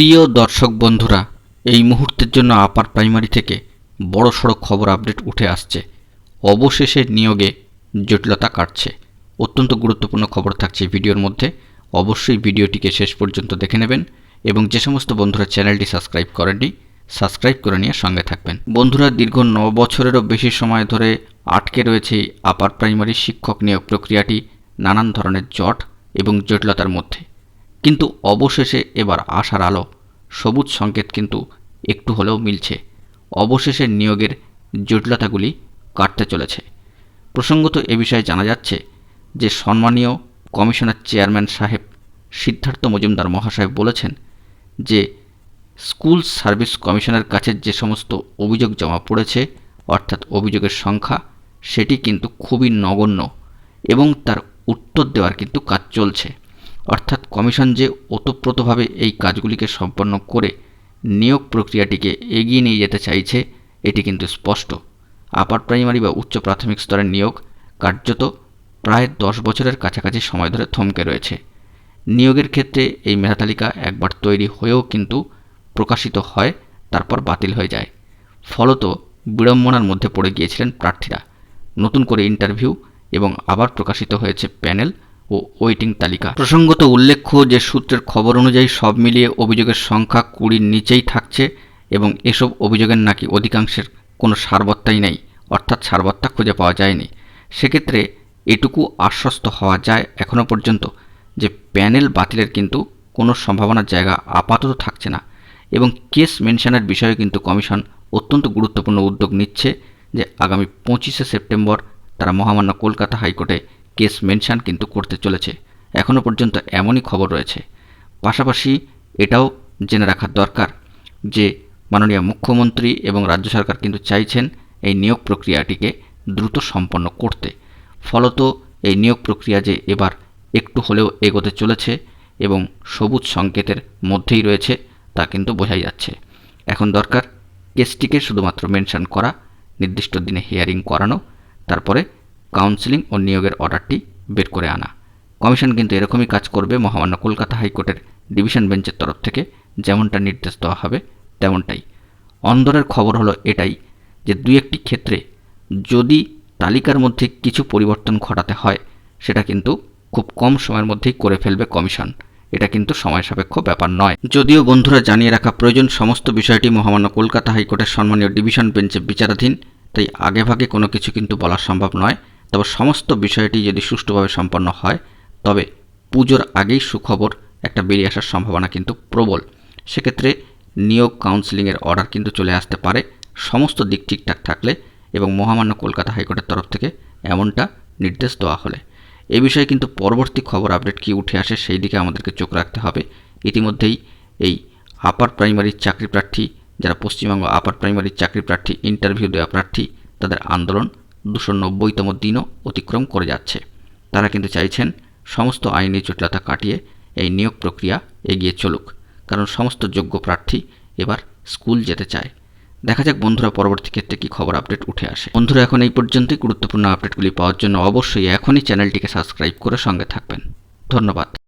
প্রিয় দর্শক বন্ধুরা, এই মুহূর্তের জন্য আপার প্রাইমারি থেকে বড়সড় খবর আপডেট উঠে আসছে। অবশেষে নিয়োগে জটিলতা কাটছে। অত্যন্ত গুরুত্বপূর্ণ খবর থাকছে ভিডিওর মধ্যে। অবশ্যই ভিডিওটিকে শেষ পর্যন্ত দেখে নেবেন এবং যে সমস্ত বন্ধুরা চ্যানেলটি সাবস্ক্রাইব করেননি সাবস্ক্রাইব করে নিয়ে সঙ্গে থাকবেন। বন্ধুরা, দীর্ঘ 9 বছরেরও বেশি সময় ধরে আটকে রয়েছে আপার প্রাইমারি শিক্ষক নিয়োগ প্রক্রিয়াটি নানান ধরনের জট এবং জটিলতার মধ্যে। কিন্তু অবশেষে এবার আশার আলো, সবুজ সংকেত কিন্তু একটু হলেও মিলছে। অবশেষে নিয়োগের জটিলতাগুলি কাটতে চলেছে। প্রসঙ্গত এ বিষয়ে জানা যাচ্ছে যে সম্মানীয় কমিশনের চেয়ারম্যান সাহেব সিদ্ধার্থ মজুমদার মহাশয় বলেছেন যে স্কুল সার্ভিস কমিশনের কাছে যে সমস্ত অভিযোগ জমা পড়েছে, অর্থাৎ অভিযোগের সংখ্যা, সেটি কিন্তু খুবই নগণ্য এবং তার উত্তর দেওয়ার কিন্তু কাজ চলছে। অর্থাৎ কমিশন যে ওতপ্রোতভাবে এই কাজগুলিকে সম্পন্ন করে নিয়োগ প্রক্রিয়াটিকে এগিয়ে নিয়ে যেতে চাইছে, এটি কিন্তু স্পষ্ট। আপার প্রাইমারি বা উচ্চ প্রাথমিক স্তরের নিয়োগ কার্যত প্রায় 10 বছরের কাছাকাছি সময় ধরে থমকে রয়েছে। নিয়োগের ক্ষেত্রে এই মেধাতালিকা একবার তৈরি হয়েও কিন্তু প্রকাশিত হয়, তারপর বাতিল হয়ে যায়। ফলত বিড়ম্বনার মধ্যে পড়ে গিয়েছিলেন প্রার্থীরা। নতুন করে ইন্টারভিউ এবং আবার প্রকাশিত হয়েছে প্যানেল ও ওয়েটিং তালিকা। প্রসঙ্গত উল্লেখ্য যে সূত্রের খবর অনুযায়ী সব মিলিয়ে অভিযোগের সংখ্যা 20-র নিচেই থাকছে এবং এসব অভিযোগের নাকি অধিকাংশের কোনো সারবত্তাই নেই, অর্থাৎ সারবত্তা খুঁজে পাওয়া যায়নি। সেক্ষেত্রে এটুকু আশ্বস্ত হওয়া যায় এখনও পর্যন্ত যে প্যানেল বাতিলের কিন্তু কোনো সম্ভাবনার জায়গা আপাতত থাকছে না এবং কেস মেনশনের বিষয়ে কিন্তু কমিশন অত্যন্ত গুরুত্বপূর্ণ উদ্যোগ নিচ্ছে যে আগামী 25শে সেপ্টেম্বর তারা মহামান্য কলকাতা হাইকোর্টে কেস মেনশন কিন্তু করতে চলেছে। এখনও পর্যন্ত এমনই খবর রয়েছে। পাশাপাশি এটাও জেনে রাখা দরকার যে মাননীয় মুখ্যমন্ত্রী এবং রাজ্য সরকার কিন্তু চাইছেন এই নিয়োগ প্রক্রিয়াটিকে দ্রুত সম্পন্ন করতে। ফলত এই নিয়োগ প্রক্রিয়া যে এবার একটু হলেও এগোতে চলেছে এবং সবুজ সংকেতের মধ্যেই রয়েছে তা কিন্তু বোঝাই যাচ্ছে। এখন দরকার কেসটিকে শুধুমাত্র মেনশন করা, নির্দিষ্ট দিনে হিয়ারিং করানো, তারপরে কাউন্সেলিং ও নিয়োগের অর্ডারটি বের করে আনা। কমিশন কিন্তু এরকমই কাজ করবে মহামান্য কলকাতা হাইকোর্টের ডিভিশন বেঞ্চের তরফ থেকে যেমনটা নির্দেশ দেওয়া হবে তেমনটাই। অন্দরের খবর হলো এটাই যে 2-1টি ক্ষেত্রে যদি তালিকার মধ্যে কিছু পরিবর্তন ঘটাতে হয়, সেটা কিন্তু খুব কম সময়ের মধ্যেই করে ফেলবে কমিশন। এটা কিন্তু সময় সাপেক্ষ ব্যাপার নয়। যদিও বন্ধুরা জানিয়ে রাখা প্রয়োজন, সমস্ত বিষয়টি মহামান্য কলকাতা হাইকোর্টের সম্মানীয় ডিভিশন বেঞ্চে বিচারাধীন, তাই আগেভাগে কোনো কিছু কিন্তু বলা সম্ভব নয়। তবে সমস্ত বিষয়টি যদি সুষ্ঠুভাবে সম্পন্ন হয়, তবে পুজোর আগেই সুখবর একটা বেরিয়ে আসার সম্ভাবনা কিন্তু প্রবল। সেক্ষেত্রে নিয়োগ কাউন্সেলিংয়ের অর্ডার কিন্তু চলে আসতে পারে সমস্ত দিক ঠিকঠাক থাকলে এবং মহামান্য কলকাতা হাইকোর্টের তরফ থেকে এমনটা নির্দেশ দেওয়া হলে। এই বিষয়ে কিন্তু পরবর্তী খবর আপডেট কি উঠে আসে সেই দিকে আমাদেরকে চোখ রাখতে হবে। ইতিমধ্যেই এই আপার প্রাইমারির চাকরি প্রার্থী, যারা পশ্চিমবঙ্গ আপার প্রাইমারির চাকরি প্রার্থী, ইন্টারভিউ দেওয়া প্রার্থী, তাদের আন্দোলন 290তম দিনও অতিক্রম করে যাচ্ছে। তারা কিন্তু চাইছেন সমস্ত আইনি জটিলতা কাটিয়ে এই নিয়োগ প্রক্রিয়া এগিয়ে চলুক, কারণ সমস্ত যোগ্য প্রার্থী এবার স্কুল যেতে চায়। দেখা যাক বন্ধুরা পরবর্তী ক্ষেত্রে কি খবর আপডেট উঠে আসে। বন্ধুরা, এখন এই পর্যন্তই। গুরুত্বপূর্ণ আপডেটগুলি পাওয়ার জন্য অবশ্যই এখনই চ্যানেলটিকে সাবস্ক্রাইব করে সঙ্গে থাকবেন। ধন্যবাদ।